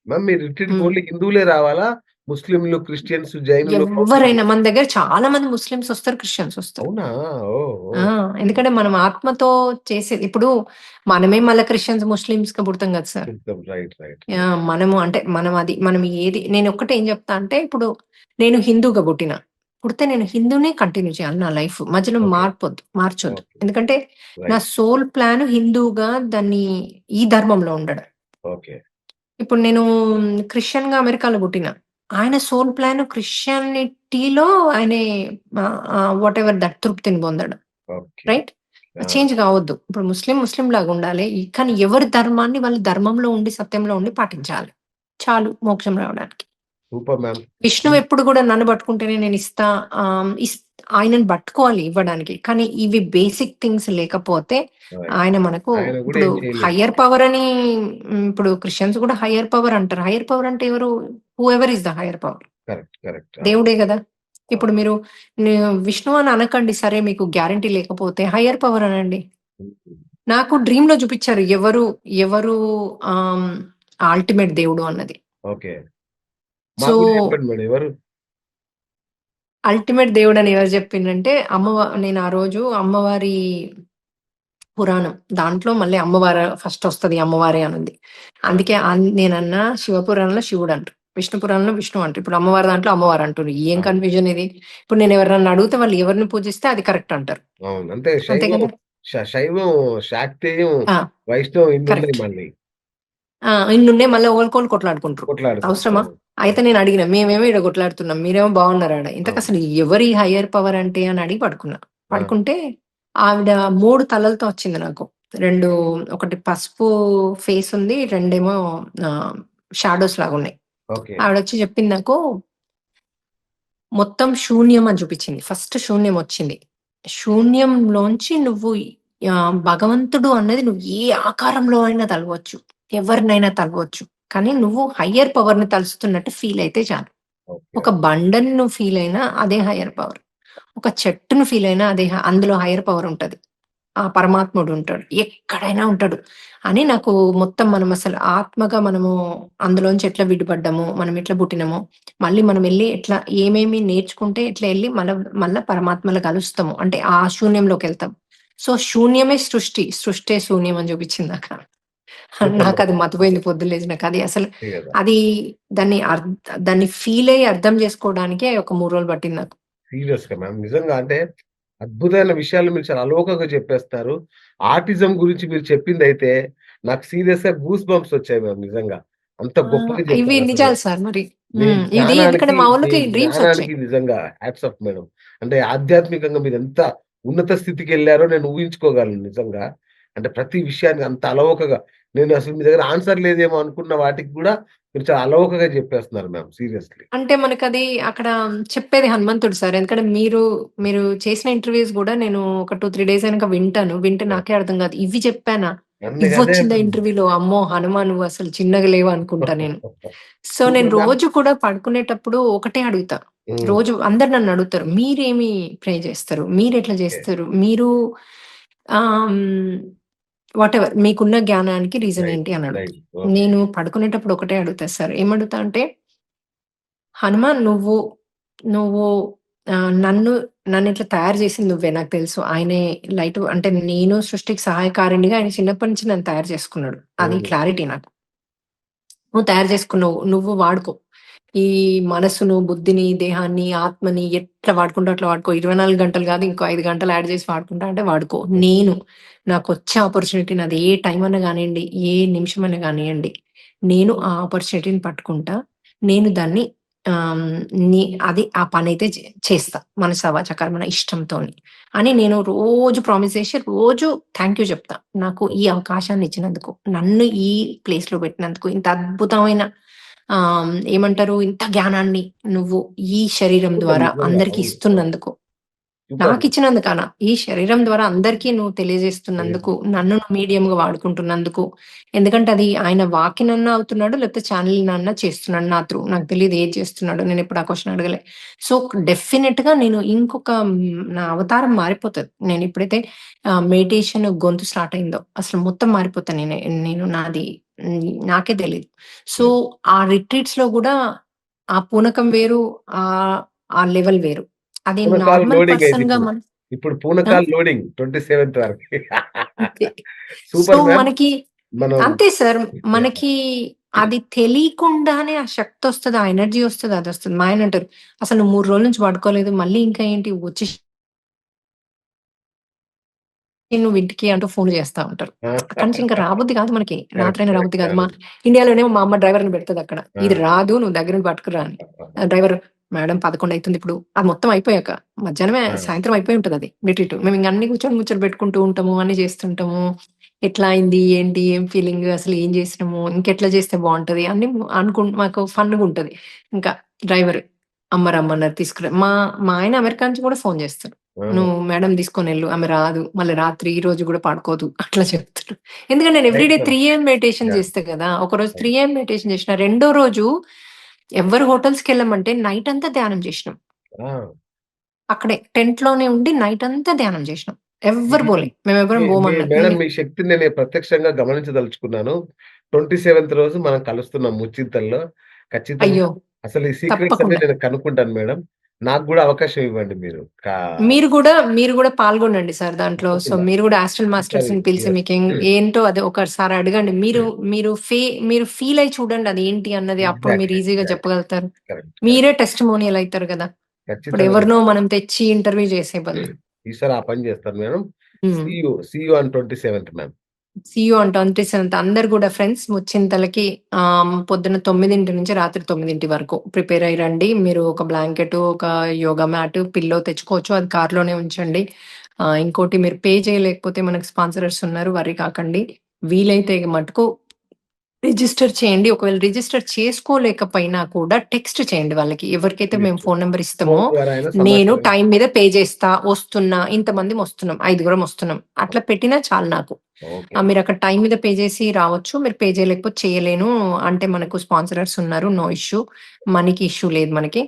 Ma'am మీ రిట్రీట్‌కి హ్మ్. Only హిందువులే రావాలా? ముస్లింలు, క్రిస్టియన్స్, జైనులు, బౌద్ధులు ఎవ్వరైనా మన దగ్గర చాలా మంది ముస్లిమ్స్ వస్తారు, క్రిస్టియన్స్ వస్తారు. అవునా? ఓహ్! ఆ! ఓహ్! ఎందుకంటే మనం ఆత్మతో చేసేది ఇప్పుడు మనమే మళ్ళా క్రిస్టియన్స్, ముస్లిమ్స్‌గా పుడతాం కదా సార్. చూద్దాం. రైట్. రైట్. రైట్. మనము అంటే మనం ఏది నేనొక్కటే ఏం చెప్తా అంటే ఇప్పుడు నేను హిందూగా పుట్టిన. పుడితే నేను హిందూనే కంటిన్యూ చేయాలి నా లైఫ్. మధ్యలో ఓకే. మార్చొద్దు. ఓకే. ఎందుకంటే నా రైట్. సోల్ ప్లాన్ హిందూగా దాన్ని ఈ ధర్మంలో ఉండడం. ఓకే. ఇప్పుడు నేను క్రిస్టియన్‌గా అమెరికాలో పుట్టిన. ఆయన సోల్ ప్లాన్ క్రిస్టియానిటీలో ఆయనే వాటెవర్ దట్ తృప్తిని పొందాడు. ఓకే. రైట్? ఆ! చేంజ్ కావద్దు. ఇప్పుడు ముస్లిం లాగా ఉండాలి. కానీ ఎవరి ధర్మాన్ని వాళ్ళు ధర్మంలో ఉండి, సత్యంలో ఉండి పాటించాలి. చాలు మోక్షం రావడానికి. Super ma'am. విష్ణువు ఎప్పుడు గూడా నన్ను పట్టుకుంటేనే నేనిస్తా ఆహ్, ఇస్ ఆయనను పట్టుకోవాలి ఇవ్వడానికి. కానీ ఇవి బేసిక్ థింగ్స్ లేకపోతే రైట్. ఆయన మనకు ఆయన గూడా ఇప్పుడు ఏం చేయలేడు. హయ్యర్ పవర్ అని ఇప్పుడు క్రిస్టియన్స్ కూడా హయ్యర్ పవర్ అంటారు. హయ్యర్ పవర్ అంటే ఎవరు? Whoever is the higher power. Correct. Correct. అవును. దేవుడే గదా! ఇప్పుడు అవును. మీరు నే విష్ణువు అని అనకండి. సరే మీకు గ్యారంటీ లేకపోతే హయ్యర్ పవర్ అనండి. హుహు. నాకు డ్రీమ్‌లో చూపిచ్చారు. ఎవరు ఆహ్, అల్టిమేట్ దేవుడు అన్నది. ఓకే. సో, మాకు గూడా చెప్పండి మేడం ఎవరు? అల్టిమేట్ దేవుడని ఎవరు జెప్పిండ్రంటే నేను ఆ రోజు అమ్మవారి పురాణం. దాంట్లో మళ్ళీ అమ్మవారు ఫస్టొస్తది అమ్మవారే అనుంది. ఆ! అందుకే నేనన్నా శివ పురాణంలో శివుడంటారు. విష్ణు పురాణంలో విష్ణువు అంటారు. ఇప్పుడు అమ్మవారి దాంట్లో అమ్మవారు అంటుర్రు. ఏం అవును. కన్‌ఫ్యూజన్ ఇది? ఇప్పుడు నేను ఎవరినన్నా అడిగితే వాళ్ళు ఎవరిని పూజిస్తే అది కరెక్ట్ అంటారు. అవును. అంటే అంతే శైవం, కదా! శైవం, శాక్తేయం, ఆ! వైష్ణవం ఇన్నున్నాయి కరెక్ట్. మళ్ళీ. ఇన్నున్నాయి మళ్ళా ఒకళ్ళకొకళ్ళు కొట్లాడుకుంటారు. అవసరమా? కొట్లాడుకుంటారు. అయితే అవును. నేనడిగిన మేమేమో ఈడ కొట్లాడుతున్నాం. మీరేమో బాగున్నారాడ. అవును. ఇంతకసలు ఎవరి హైయర్ పవర్ అంటే అని అడిగి పడుకున్నా. ఆ! పడుకుంటే ఆవిడ 3 తలలతో వచ్చింది నాకు. 2 ఒకటి పసుపు ఫేస్ ఉంది. 2 ఆహ్, షాడోస్ లాగున్నాయి. ఓకే. ఆవిడొచ్చి చెప్పింది నాకు మొత్తం శూన్యం అని చూపించింది. ఫస్ట్ శూన్యం వచ్చింది. శూన్యంలోంచి నువ్వు భగవంతుడు అన్నది నువ్వు ఏ ఆకారంలో అయినా తలవచ్చు. ఎవరినైనా తలవచ్చు. కానీ నువ్వు హయ్యర్ పవర్‌ని తలుస్తున్నట్టు ఫీల్ అయితే చాలు. ఓకే. ఒక బండని నువ్వు ఫీల్ అయినా అదే హయ్యర్ పవర్. ఒక చెట్టుని ఫీల్ అయినా అదే అందులో హయ్యర్ పవర్ ఉంటది. ఆ పరమాత్ముడు ఉంటాడు. ఎక్కడైనా ఉంటాడు. అని నాకు మొత్తం మనం అసలు ఆత్మగా మనము అందులోంచి ఎట్లా విడిపడ్డాము, మనం ఎట్లా పుట్టినామో, మళ్ళీ మనం ఎళ్లి ఎట్లా ఏమేమి నేర్చుకుంటే ఎట్లా ఎళ్లి మళ్ళా పరమాత్మలో కలుస్తాము. అంటే ఆ శూన్యంలోకెళ్తాం. సో, శూన్యమే సృష్టి. సృష్టే శూన్యం అని చూపించింది నాకు. సూపర్ నాకది మేడం. మతిపోయింది పొద్దున్న లేచినాక. అది అసలు అంతే గదా! అది దాన్ని దాన్ని ఫీల్ అయ్యి అర్థం చేసుకోవడానికే ఒక 3 రోజులు పట్టింది నాకు. సీరియస్‌గా మ్యామ్. నిజంగా అంటే అద్భుతమైన విషయాలు మీరు చాలా అలోకగా చెప్పేస్తారు. ఆటిజం గురించి మీరు చెప్పిందైతే నాకు సీరియస్‌గా గూస్ బంప్స్ వచ్చాయి మ్యామ్ నిజంగా. అంత గొప్పగా ఇవి చెప్పారసలు. నిజాలు సార్ మరి. ఇది ఎందుకంటే మా మీ వోళ్ళకి డ్రీమ్స్ వచ్చాయి. జ్ఞానానికి నిజంగా హాట్స్ ఆఫ్ మేడం. అంటే ఆధ్యాత్మికంగా మీరెంత ఉన్నత స్థితికెళ్లారో నేను ఊహించుకోగలను నిజంగా. అంటే ప్రతి విషయాన్ని అంత అలవోకగా నేను అసలు మీ దగ్గర ఆన్సర్ లేదేమో అనుకున్న వాటికి గూడా మీరు చాలా అలవోకగా చెప్పేస్తున్నారు మ్యామ్ సీరియస్‌లీ. అంటే మనకది అక్కడ చెప్పేది హనుమంతుడు సార్. ఎందుకంటే మీరు చేసిన ఇంటర్‌వ్యూస్ గూడా నేను ఒక 2, 3 డేస్ అయినాక వింటాను. వింటే ఆ! నాకే అర్థం కాదు. ఇవి చెప్పానా? అందుకే అదే ఇవొచ్చిందా అంటున్నా. ఇంటర్‌వ్యూలో? అమ్మో! హనుమ నువ్వసలు చిన్నగా లేవు అనుకుంటా నేను. సో, నేను సూపర్ మ్యామ్. రోజు కూడా పడుకునేటప్పుడు ఒకటే అడుగుతా. హ్మ్. రోజు అందరూ నన్నడుగుతారు. మీరేమి ప్రే చేస్తారు? మీరెట్లా ఓకే. చేస్తారు? మీరు వాటెవర్ మీకున్న జ్ఞానానికి రీజన్ రైట్. ఏంటి అని అడుగుతారు. రైట్. ఓకే. నేను పడుకునేటప్పుడు ఒకటే అడుగుతా సార్. ఏమడుగుతా అంటే, హనుమాన్ నువ్వు నన్నిట్లా తయారు చేసింది నువ్వే నాకు తెలుసు. ఆయనే లైట్ అంటే నేను సృష్టికి సహాయకారిణిగా ఆయన చిన్నప్పటి నుంచి నన్ను తయారు చేసుకున్నాడు. అది హ్మ్. క్లారిటీ నాకు. నువ్వు తయారు చేసుకున్నావు. నువ్వు వాడుకో. ఈ మనసును, బుద్ధిని, దేహాన్ని, ఆత్మని ఎట్లా వాడుకుంటావో అట్లా వాడుకో. 24 గంటలు కాదు ఇంకో 5 గంటలు యాడ్ చేసి వాడుకుంటా అంటే వాడుకో. నేను నాకొచ్చే ఆపర్చునిటీ నాది ఏ టైం అన్నా గానియండి, ఏ నిమిషమైనా గానియండి, నేను ఆ ఆపర్చునిటీని పట్టుకుంటా. నేను దాన్ని ఆహ్, ని అది ఆ పనైతే చేస్తా. మనసా వాచా కర్మణ ఇష్టంతోని. అని నేను రోజు ప్రామిస్ చేసి రోజు థాంక్ యూ చెప్తా. నాకు ఈ అవకాశాన్ని ఇచ్చినందుకు. నన్ను ఈ ప్లేస్‌లో పెట్టినందుకు. ఇంత అద్భుతమైన ఏమంటారు ఇంత జ్ఞానాన్ని నువ్వు ఈ శరీరం సూపర్ ద్వారా నిజంగా. అందరికి అవును. అవును. ఇస్తున్నందుకు. సూపర్. నాకిచ్చినందుకనా, ఈ శరీరం ద్వారా అందరికీ నువ్వు తెలియజేస్తున్నందుకు, తెలియజేస్తున్నారు. నన్ను నువ్వు మీడియంగా వాడుకుంటున్నందుకు. ఎందుకంటే అది ఆయన వాక్‌నన్నా అవుతున్నాడు, లేకపోతే ఛానెల్‌నన్నా చేస్తున్నాడు నా త్రూ. నాకు తెలీదు ఏది చేస్తున్నాడో. నేనెప్పుడు ఆ క్వెషన్ అడగలే. సో, డెఫినిట్‌గా నేను ఇంకొక నా అవతారం మారిపోతది. నేనెప్పుడైతే మెడిటేషన్ గొంతు స్టార్ట్ అయిందో, అసలు మొత్తం మారిపోతా నేను నాది నాకే తెలీదు. సో, హ్మ్. ఆ రిట్రీట్స్‌లో గూడా ఆ పూనకం వేరు. ఆ లెవెల్ వేరు. అది పూనకాలు నార్మల్ లోడింగ్ అయితే పర్సన్‌గా ఇప్పుడు. మనం ఇప్పుడు ఆ! పూనకాలు లోడింగ్ 27th వరకి. అంతే. So, super ma'am. మనకి మనం అంతే సార్. యాహ్! మనకి అది తెలియకుండానే ఆ శక్తొస్తది. ఆ ఎనర్జీ ఒస్తది. అదొస్తది. మా ఆయన అంటారు, "అసలు నువ్వు 3 రోజుల నుంచి పడుకోలేదు. మళ్ళీ ఇంకా ఏంటి వచ్చి నువ్వు ఇంటికి" అంటూ ఫోన్‌లు చేస్తా ఉంటారు. అక్కడి నుంచి ఇంకా రాబుద్ది కాదు మనకి. కరెక్ట్. రాత్రైనా కరెక్ట్. రాబుద్ది కాదు. అవును. ఇండియాలోనేమో మా అమ్మ డ్రైవర్‌ని పెడతదక్కడ. ఆ! ఇది రాదు నువ్వు దగ్గరుండి పట్టుకురా అని. Driver madam 11 అయితుందిప్పుడు. అది మొత్తం అయిపోయాక. మధ్యాహ్నమే ఆ! సాయంత్రం అయిపోయి ఉంటదది రిట్రీట్. మేమింక అన్ని కూర్చొని ముచ్చట పెట్టుకుంటూ ఉంటాము. అన్నీ చేస్తుంటాము. ఎట్లా అయింది? ఏంటి? ఏం ఫీలింగ్? అసలు ఏం చేసినాము? ఇంకెట్లా చేస్తే బావుంటది? అన్నీ మాకు ఫన్‌గుంటది. ఇంకా డ్రైవర్ అమ్మ రమ్మన్నారు తీసుకురా మా ఆయన అమెరికా నుంచి కూడా ఫోన్ చేస్తాడు. ఆ! "నువ్వు మేడం తీసుకొనెళ్ళు. ఆమె రాదు. మళ్ళీ రాత్రి ఈ రోజు గూడా పడుకోదు." అట్లా చెప్తాడు. ఎందుకంటే నేను every right day ma'am. 3 AM meditation yeah! చేస్తా గదా! ఒకరోజు అవును. 3 ఏఎం మెడిటేషన్ చేసిన. రెండో రోజు ఎవ్వరు హోటల్స్‌కెళ్ళమంటే నైట్ అంతా ధ్యానం చేసినాం. ఆ! అక్కడే టెంట్‌లోనే ఉండి నైట్ అంతా ధ్యానం చేసినాం. ఎవ్వరు మీ పోలే. మేమెవ్వరం మీ పోమన్నారు. మేడం మీ శక్తిని నేను ప్రత్యక్షంగా గమనించదలుచుకున్నాను. 27th రోజు మనం కలుస్తున్నాం ముచ్చింతల్లో. ఖచ్చితంగా అయ్యో! అసలు ఈ సీక్రెట్స్ అన్నీ తప్పకుండా. నేను కనుక్కుంటాను మేడం. నాకు గూడా అవకాశం ఇవ్వండి మీరు. మీరు గూడా పాల్గొనండి సార్ దాంట్లో. సో, తప్పకుండా. మీరు గూడా ఆస్ట్రల్ ఈసారి మాస్టర్స్‌ని పిలిసి యెస్. ఏంటో అది ఒకసారి అడగండి. మీరు మీరు ఫీల్ అయ్యి చూడండి అదేంటి అన్నది. అప్పుడు మీరు ఎగ్జాక్ట్‌లీ. ఈజీగా ఎగ్జాక్ట్‌లీ. చెప్పగలుగుతారు. కరెక్ట్. కరెక్ట్. మీరే టెస్టిమోనియల్ అయితారు గదా! ఇప్పుడు ఖచ్చితంగా ఎవరినో మేడం. మనం తెచ్చి ఇంటర్వ్యూ చేసే బదులు. ఈసారి ఆ పని చేస్తాను madam. Hmm. See you on 27th ma'am. See you on 27థ్ అందరూ గూడా ఫ్రెండ్స్ ముచ్చింతలకి పొద్దున్న 9 నుంచి రాత్రి 9 వరకు ప్రిపేర్ అయ్యి రండి. మీరు ఒక బ్లాంకెటు, ఒక యోగా మ్యాట్, పిల్లో తెచ్చుకోవచ్చు. అది కార్‌లోనే ఉంచండి. ఇంకోటి మీరు పే చేయలేకపోతే మనకు స్పాన్సరర్స్ ఉన్నారు. వర్రీ కాకండి. వీలైతే మటుకు రిజిస్టర్ చేయండి. ఒకవేళ రిజిస్టర్ చేసుకోలేకపోయినా కూడా టెక్స్ట్ చేయండి వాళ్ళకి. ఎవరికైతే మేము చేయొచ్చు. ఫోను నంబర్ ఇస్తామో, ఫోను ద్వారా అయినా నేను సమాచారం టైం మీద పే చేస్తా, వస్తున్నా, ఇంతమందిం వస్తున్నాం, ఐదుగురం వస్తున్నాం. అట్లా పెట్టినా చాలు నాకు. ఓకే. మీరక్కడ టైం మీద పే చేసి రావచ్చు. మీరు పే చేయలేకపోతే చేయలేను అంటే మనకు స్పాన్సరర్స్ ఉన్నారు. No issue. మనీకి ఇష్యూ లేదు మనకి.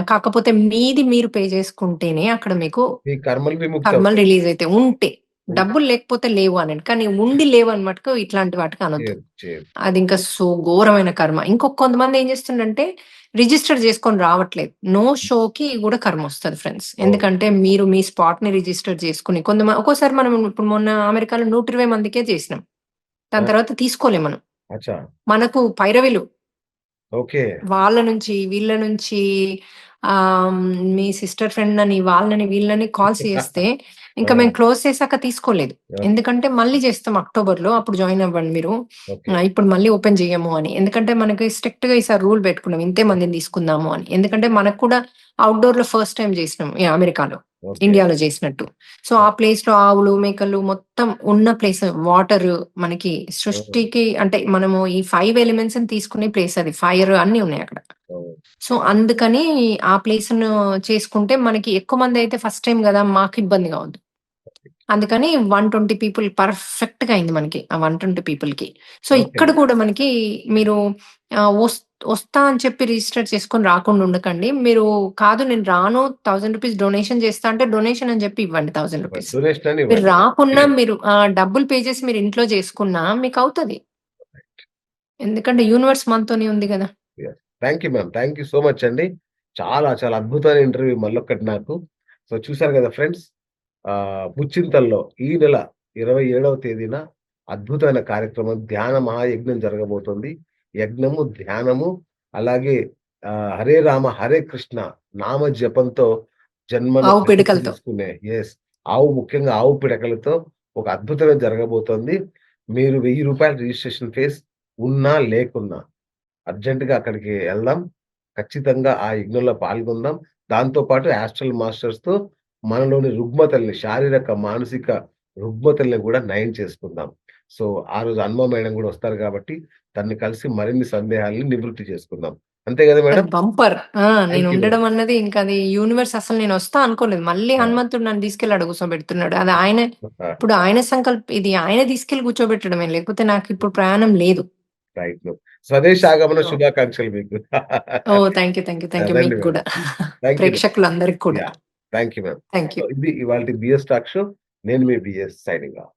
కాకపోతే మీది మీరు పే చేసుకుంటేనే అక్కడ మీకు మీ కర్మలు కర్మలు విముక్తవుతాయి. రిలీజ్ అయితాయి. ఉంటే. ఉంటే డబ్బులు లేకపోతే లేవు అనండి. కానీ ఉండి లేవని మటుకు ఇట్లాంటి వాటికి అనొద్దు. చేయరు. చేయరు. అదింకా ఘోరమైన కర్మ. కొంతమంది ఏం చేస్తుండంటే రిజిస్టర్ చేసుకొని రావట్లేదు. నో షోకి గూడా కర్మొస్తది ఫ్రెండ్స్. అవును. ఎందుకంటే మీరు మీ స్పాట్‌ని రిజిస్టర్ చేసుకొని ఒక్కోసారి మనం ఇప్పుడు మొన్న అమెరికాలో 120 మందికే చేసినాం. ఆ! దాని తర్వాత తీసుకోలే మనం. అచ్చా! మనకు పైరవిలు ఓకే. వాళ్ళ నుంచి, వీళ్ళ నుంచి ఆహ్, మీ సిస్టర్ ఫ్రెండ్ అని, వాళ్ళని, వీళ్ళని కాల్స్ చేస్తే, ఇంకా ఆ! మేము క్లోజ్ చేసాక తీసుకోలేదు. ఓకే. ఎందుకంటే మళ్ళీ చేస్తాం అక్టోబర్‌లో. అప్పుడు జాయిన్ అవ్వండి మీరు. ఓకే. ఇప్పుడు మళ్ళీ ఓపెన్ చేయము అని. ఎందుకంటే మనకి స్ట్రిక్ట్‌గా ఈసారి రూల్ పెట్టుకున్నాం. ఇంతే మందిని తీసుకుందాము అని. ఎందుకంటే మనకు కూడా ఔట్‌డోర్‌లో ఫస్ట్ టైమ్ చేసినాం అమెరికాలో. ఓకే. ఇండియాలో చేసినట్టు. సో, ఆ ప్లేస్‌లో ఆవులు, మేకలు మొత్తం ఉన్న ప్లేస్ వాటరు మనకి ఓహ్! సృష్టికి అంటే మనము ఈ 5 ఎలిమెంట్స్‌ని తీసుకునే ప్లేస్ అది. ఫైర్ అన్నీ ఉన్నాయి అక్కడ. ఓహ్! సో, అందుకని ఆ ప్లేస్‌ను చేసుకుంటే మనకి ఎక్కువ మందయితే ఫస్ట్ టైమ్ గదా! మాకు ఇబ్బంది గావద్దు. అందుకని 120 పీపుల్ పర్ఫెక్ట్‌గా అయింది మనకి. ఆ 120 పీపుల్‌కి. సో, ఓకే ఇక్కడ అండి. కూడా మనకి మీరు ఆహ్, వస్ వస్తా అని చెప్పి రిజిస్టర్ చేసుకొని రాకుండా ఉండకండి. మీరు కాదు నేను రాను రూ. 1000 డొనేషన్ చేస్తా అంటే డొనేషన్ అని చెప్పి ఇవ్వండి రూ. 1000. డొనేషన్ అని మీరు ఇవ్వండి. రాకున్నా మీరు డబ్బులు పే చేసి మీరు ఇంట్లో చేసుకున్నా మీకవుతది. ఎందుకంటే యూనివర్స్ మనతోనే ఉంది గదా! Yeah! Thank you ma'am. Thank you so much అండి. చాలా చాలా అద్భుతమైన ఇంటర్వ్యూ మళ్ళొక్కటి నాకు. సో, చూసారు గదా ఫ్రెండ్స్. ముచ్చింతల్లో ఈ నెల 27వ తేదీన అద్భుతమైన కార్యక్రమం ధ్యాన మహాయజ్ఞం జరగబోతుంది. యజ్ఞము, ధ్యానము అలాగే హరే రామ హరే కృష్ణ నామ జపంతో జన్మను ఆవు ధన్యం పిడకలతో. చేసుకునే యెస్. ముఖ్యంగా ఆవు పిడకలతో ఒక అద్భుతమే జరగబోతోంది. మీరు రూ. 1000 రిజిస్ట్రేషన్ ఫీస్ ఉన్నా లేకున్నా అర్జెంట్‌గా అక్కడికి ఎళ్దాం. ఖచ్చితంగా ఆ యజ్ఞంలో పాల్గొందాం. దాంతో పాటు యాస్ట్రల్ మాస్టర్స్‌తో మనలోని రుగ్మతల్ని శారీరక, మానసిక రుగ్మతల్ని గూడా నయం చేసుకుందాం. సో, ఆ రోజు హనుమ మేడం గూడా వస్తారు గాబట్టి, తనని కలిసి మరిన్ని సందేహాల్ని నివృత్తి చేసుకుందాం. అంతే గదా sir madam? Bumper. Thank you madam. నేనుండడం అన్నది ఇంకా అది యూనివర్స్ అసలు నేనొస్తా అనుకోలేదు. మళ్ళీ ఆ! హనుమంతుడు నన్ను తీసుకెళ్ళి ఆడ కూర్చోబెడుతున్నాడు. అది ఆయనే ఇప్పుడు ఆయన ఇది ఆయన తీసుకెళ్ళి కూర్చోబెట్టడమే. లేకపోతే నాకిప్పుడు ప్రయాణం లేదు. రైట్. స్వదేశాగమన సో శుభాకాంక్షలు మీకు. ఓహ్! Thank you. రండి మీకు మేడం. గూడా. Thank you. ప్రేక్షకులందరికి కూడా. Yeah! Thank you ma'am. Thank so, you. ఇది ఇవాల్టి బిఎస్ టాక్ షో. నేను మీ బిఎస్ సైనింగ్ ఆఫ్.